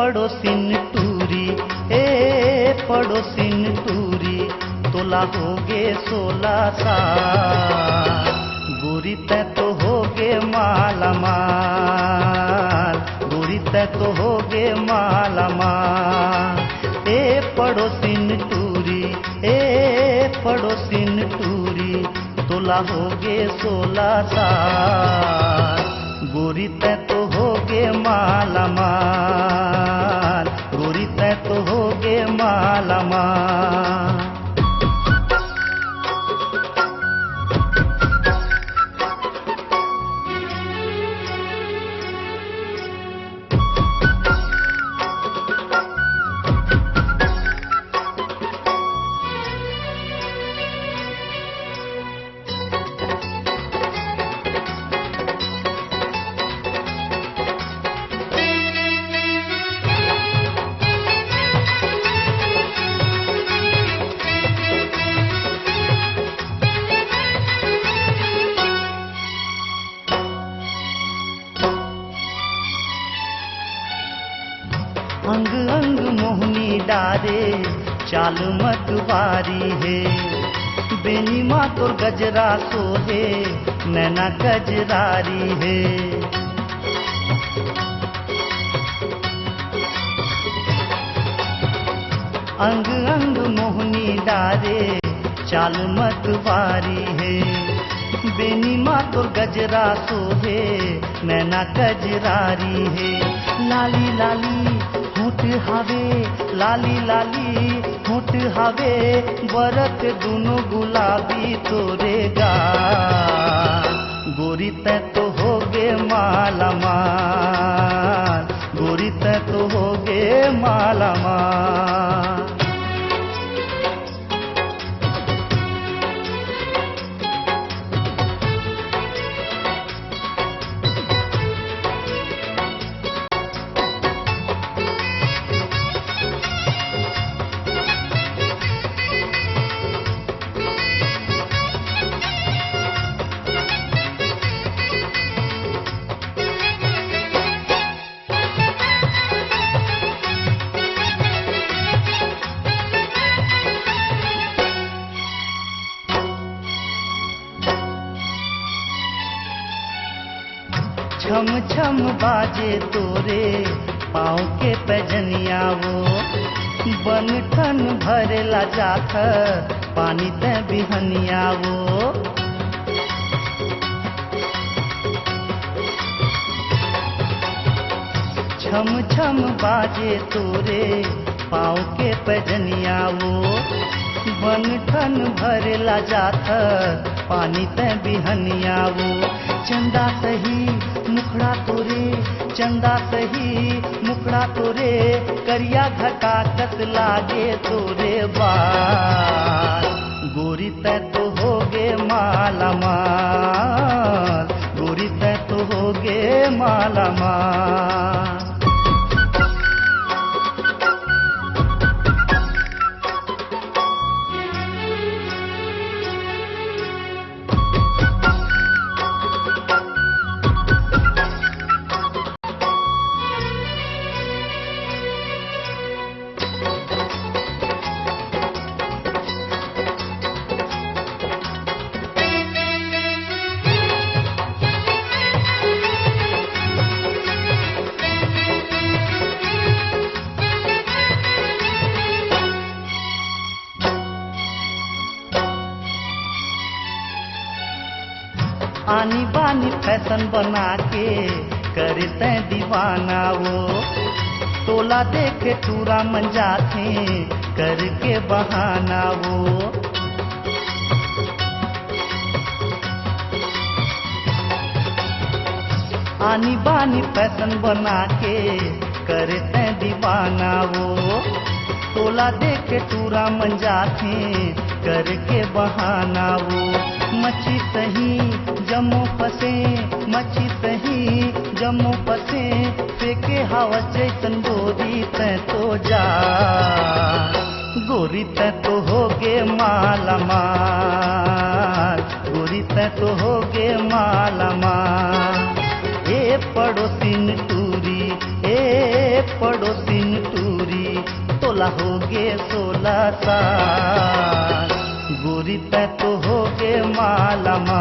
पड़ोसिन टूरी, ए पड़ोसिन टूरी, तोला होगे 16 साल, गोरी तै तो होगे माला माल, गोरी तै तो होगे माला माल। ए पड़ोसिन टूरी, ए पड़ोसिन टूरी, तोला होगे 16 साल, गोरी तै तो होगे माला माल, गोरी तै तो होगे माला माल। अंग अंग मोहनी डारे चाल मतवारी है, बेनी माँ तोर गजरा सोहे नैना गजरारी है। अंग अंग मोहनी डारे चाल मतवारी है, बेनी माँ तोर गजरा सोहे नैना गजरारी है। लाली लाली होठ हावे, लाली लाली होठ हावे, बरत दोनों गुलाबी तोरे गाल, गोरी तै तो होगे माला माल, गोरी तै तो होगे माला माल। छम छम बाजे तोरे पाँव के पैजनिया वो, बन ठन भरेला जाथ पानी ते बिहनिया वो। छम छम बाजे तोरे पाँव के पैजनिया वो, बन ठन भरेला जाथ पानी ते बिहनिया वो। चंदा सही मुखड़ा तोरे, चंदा सही मुखड़ा तोरे, करिया घटा कस लागे तोरे बाल, गोरी तै तो होगे माला माल, गोरी तै तो होगे माला माल। आनी बानी फैशन बना के करते दीवाना वो, तोला देखे टूरा मंजा थे करके बहाना वो। आनी बानी फैशन बना के करते दीवाना वो, तोला देखे टूरा मंजा थे करके बहाना वो। मच्छी सही जम्मू फसे, मच्छी सही जम्मू फसे, फेंके हवा जैसन गोरी तै तो जा, गोरी तै तो होगे माला माल, गोरी तै तो होगे माला माल। ए पड़ोसिन टूरी, ए पड़ोसिन 16 हो गे 16 साल, गोरी तै तो हो गे माला माल।